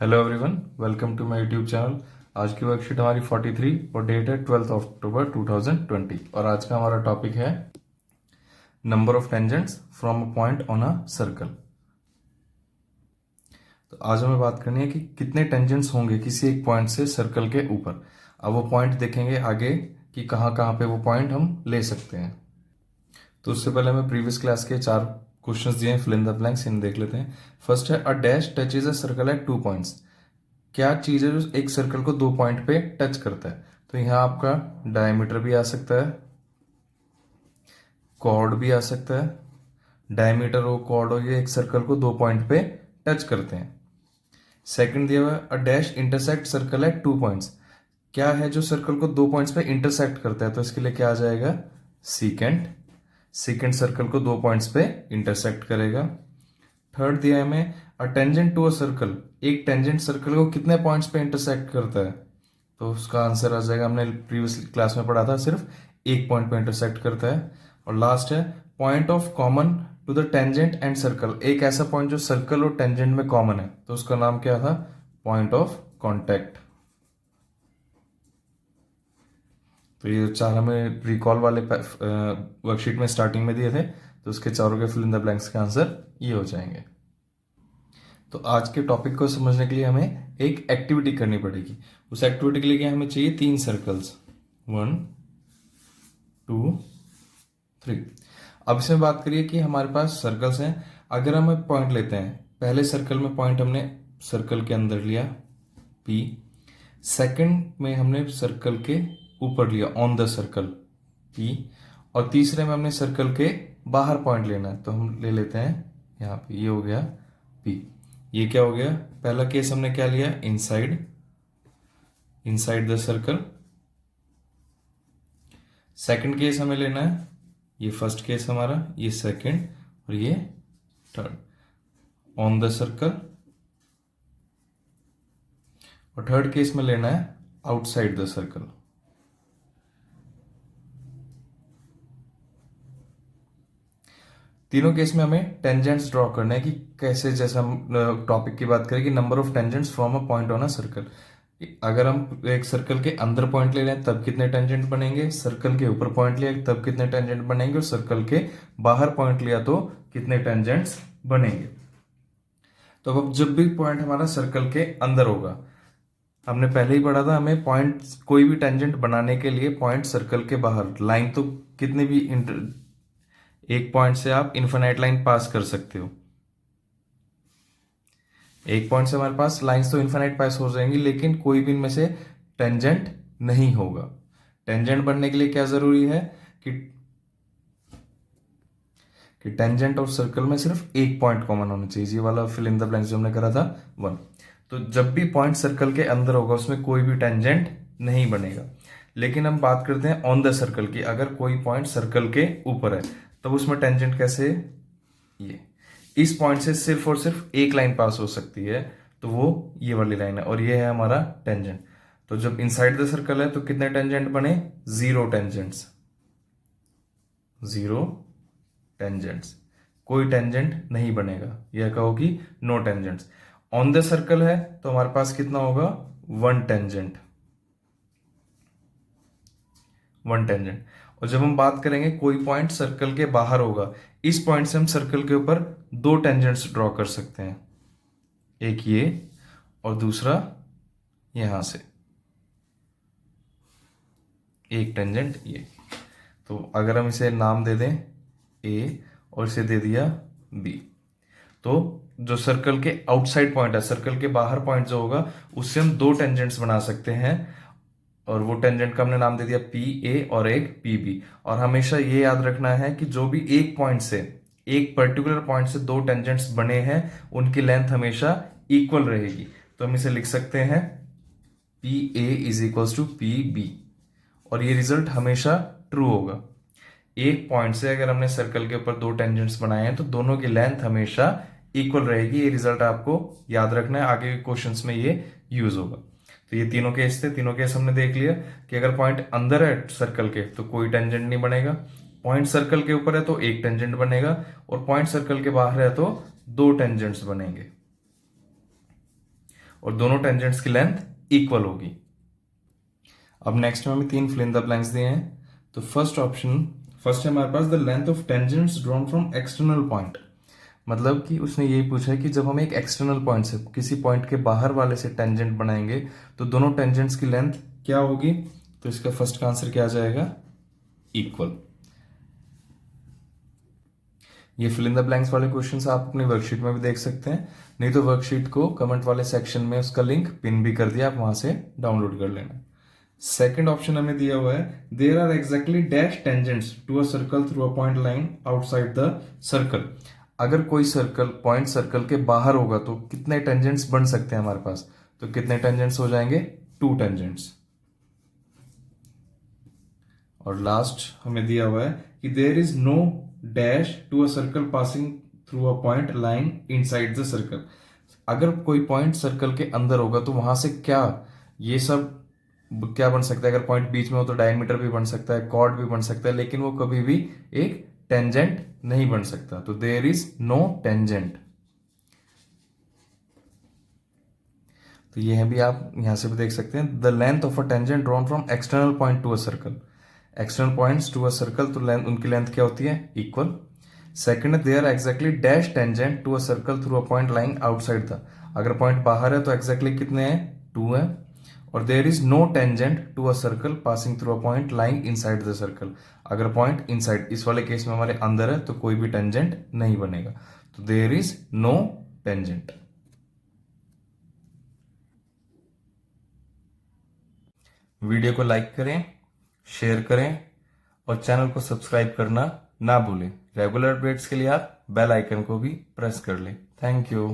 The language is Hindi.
Hello everyone, welcome to my YouTube channel. आज की वर्कशीट हमारी 43 और डेट है 12 अक्टूबर 2020 और आज का हमारा टॉपिक है number of tangents from a point on a circle. तो आज हमें बात करनी है कि कितने टेंजेंट्स होंगे किसी एक पॉइंट से सर्कल के ऊपर। अब वो पॉइंट देखेंगे आगे कि कहाँ कहाँ पे वो पॉइंट हम ले सकते हैं। तो उससे पहले हमें प्रीवियस क्लास के 4 क्वेश्चंस दिए हैं, फिल इन द ब्लैंक्स, इन्हें देख लेते हैं। फर्स्ट है, a dash touches a circle eight 2 points. क्या चीज है जो एक सर्कल को 2 पॉइंट पे टच करता है? तो यहाँ आपका डायमीटर भी आ सकता है, कॉर्ड भी आ सकता है। डायमीटर हो, कॉर्ड हो, ये एक सर्कल को 2 पॉइंट पे टच करते हैं। सेकंड दिया हुआ है, a dash intersect circle eight 2 points. क्या है जो सर्कल को 2 पॉइंट्स पे इंटरसेक्ट करता है? तो इसके लिए क्या आ जाएगा? सीकेंट। सीकेंट सर्कल को 2 पॉइंट्स पे इंटरसेक्ट करेगा। थर्ड दिया है हमें, a tangent to a circle. एक टेंजेंट सर्कल को कितने पॉइंट्स पे इंटरसेक्ट करता है? तो उसका आंसर आ जाएगा, हमने प्रीवियस क्लास में पढ़ा था, सिर्फ एक पॉइंट पे इंटरसेक्ट करता है। और लास्ट है, point of common to the tangent and circle. एक ऐसा पॉइंट जो सर्कल और टेंजेंट में कॉमन है, तो उसका नाम क्या था? Point of contact. तो ये चार हमें रिकॉल वाले वर्कशीट में स्टार्टिंग में दिए थे, तो उसके चारों के फिल इन द ब्लैंक्स के आंसर ये हो जाएंगे। तो आज के टॉपिक को समझने के लिए हमें एक एक्टिविटी करनी पड़ेगी। उस एक्टिविटी के लिए क्या हमें चाहिए? 3 सर्कल्स, 1 2 3। अब इसमें बात करिए कि हमारे पास सर्कल्स हैं। अगर हम एक पॉइंट लेते हैं, पहले सर्कल में पॉइंट हमने सर्कल के अंदर लिया P, सेकंड में हमने सर्कल के ऊपर लिया ऑन द सर्कल P, और तीसरे में हमने सर्कल के बाहर पॉइंट लेना है, तो हम ले लेते हैं यहाँ पे, ये हो गया P। ये क्या हो गया? पहला केस हमने क्या लिया? Inside, inside the circle. Second case हमें लेना है, ये फर्स्ट केस हमारा, ये सेकंड, और ये थर्ड, ऑन द सर्कल। और थर्ड केस में लेना है आउटसाइड द सर्कल। तीनों केस में हमें टेंजेंट्स ड्रॉ करना है कि कैसे, जैसे हम टॉपिक की बात करें कि number of tangents from a point on a circle. अगर हम एक सर्कल के अंदर पॉइंट ले रहे हैं तब कितने टेंजेंट बनेंगे, सर्कल के ऊपर पॉइंट लिया तब कितने टेंजेंट बनेंगे, और सर्कल के बाहर पॉइंट लिया तो कितने टेंजेंट्स बनेंगे। तो अब जब भी पॉइंट हमारा सर्कल के अंदर होगा, हमने पहले ही पढ़ा था, हमें पॉइंट, कोई भी टेंजेंट बनाने के लिए पॉइंट सर्कल के बाहर, लाइन तो कितने भी एक पॉइंट से आप इन्फिनाइट लाइन पास कर सकते हो। एक पॉइंट से हमारे पास लाइंस तो इन्फिनाइट पास हो जाएंगी, लेकिन कोई भी इनमें से टेंजेंट नहीं होगा। टेंजेंट बनने के लिए क्या जरूरी है कि टेंजेंट और सर्कल में सिर्फ एक पॉइंट कॉमन होना चाहिए। ये वाला फिल इन द ब्लैंक्स जो हमने करा था 1। तो जब भी पॉइंट सर्कल के अंदर होगा उसमें कोई भी टेंजेंट नहीं बनेगा। लेकिन हम बात करते हैं ऑन द सर्कल की। अगर कोई पॉइंट सर्कल के ऊपर है तब उसमें टेंजेंट कैसे? ये इस पॉइंट से सिर्फ और सिर्फ एक लाइन पास हो सकती है, तो वो ये वाली लाइन है, और ये है हमारा टेंजेंट। तो जब इनसाइड द सर्कल है तो कितने टेंजेंट बने? 0 टेंजेंट्स, 0 टेंजेंट्स। कोई टेंजेंट नहीं बनेगा, यह कहो कि no tangents. On the circle है तो हमारे पास कितना होगा? 1 टेंजेंट, 1 टेंजेंट। और जब हम बात करेंगे कोई पॉइंट सर्कल के बाहर होगा, इस पॉइंट से हम सर्कल के ऊपर 2 टेंजेंट्स ड्रॉ कर सकते हैं, एक ये और दूसरा यहां से एक टेंजेंट ये। तो अगर हम इसे नाम दे दें ए और इसे दे दिया बी, तो जो सर्कल के आउटसाइड पॉइंट है, सर्कल के बाहर पॉइंट जो होगा, उससे हम 2 टेंजेंट्स बना सकते हैं, और वो टेंजेंट का हमने नाम दे दिया पी ए और एक पी बी। और हमेशा ये याद रखना है कि जो भी एक पॉइंट से, एक पर्टिकुलर पॉइंट से 2 टेंजेंट्स बने हैं, उनकी लेंथ हमेशा इक्वल रहेगी। तो हम इसे लिख सकते हैं P A is equal to P B, और ये रिजल्ट हमेशा ट्रू होगा। एक पॉइंट से अगर हमने सर्कल के ऊपर 2 टेंजेंट्स बनाए हैं तो दोनों की लेंथ हमेशा इक्वल रहेगी। ये रिजल्ट आपको याद रखना है, आगे के क्वेश्चंस में ये यूज होगा। तो ये तीनों केस थे, तीनों केस हमने देख लिया कि अगर पॉइंट अंदर है सर्कल के तो कोई टेंजेंट नहीं बनेगा, पॉइंट सर्कल के ऊपर है तो एक टेंजेंट बनेगा, और पॉइंट सर्कल के बाहर है तो 2 टेंजेंट्स बनेंगे। और दोनों टेंजेंट्स की लेंथ इक्वल होगी। अब नेक्स्ट में हमें 3 फिल इन द ब्लैंक्स दिए हैं। तो फर्स्ट है हमारे पास the length of tangents drawn from external point. मतलब कि उसने यही पूछा है कि जब हम एक एक्सटर्नल पॉइंट से, किसी पॉइंट के बाहर वाले से टेंजेंट बनाएंगे तो दोनों टेंजेंट्स की लेंथ क्या होगी। तो इसका फर्स्ट का आंसर क्या आ जाएगा, इक्वल। ये फिल इन द ब्लैंक्स वाले क्वेश्चंस आप अपनी वर्कशीट में भी देख सकते हैं, नहीं तो वर्कशीट को कमेंट वाले सेक्शन में उसका लिंक पिन भी कर दिया, आप वहां से डाउनलोड कर लेना। सेकंड ऑप्शन हमें दिया हुआ है, there are exactly dash tangents to a circle through a point line outside the circle. अगर कोई पॉइंट सर्कल के बाहर होगा तो कितने टेंजेंट्स बन सकते हैं हमारे पास। तो कितने टेंजेंट्स हो जाएंगे, 2 टेंजेंट्स। और लास्ट हमें दिया हुआ है कि there is no dash to a circle passing through a point line inside the circle. अगर कोई पॉइंट सर्कल के अंदर होगा तो वहां से क्या, ये सब क्या बन सकता है। अगर पॉइंट बीच में हो तो डायमीटर भी बन सकता है, कॉर्ड भी बन सकता है, लेकिन वो कभी भी एक टेंजेंट नहीं बन सकता। तो देयर इज नो टेंजेंट। तो ये है भी, आप यहां से भी देख सकते हैं, the length of a tangent drawn from external point to a circle. External points to a circle, तो लेंथ, उनकी लेंथ क्या होती है, equal. Second, there exactly dash tangent to a circle through a point lying outside the. अगर पॉइंट बाहर है तो एग्जैक्टली कितने हैं, 2 है। और there is no tangent to a circle passing through a point lying inside the circle. अगर पॉइंट इनसाइड, इस वाले केस में हमारे अंदर है, तो कोई भी टेंजेंट नहीं बनेगा। तो there is no tangent. Video को लाइक करें, शेयर करें और चैनल को सब्सक्राइब करना ना भूलें। रेगुलर अपडेट्स के लिए आप बेल आइकन को भी प्रेस कर लें। Thank you.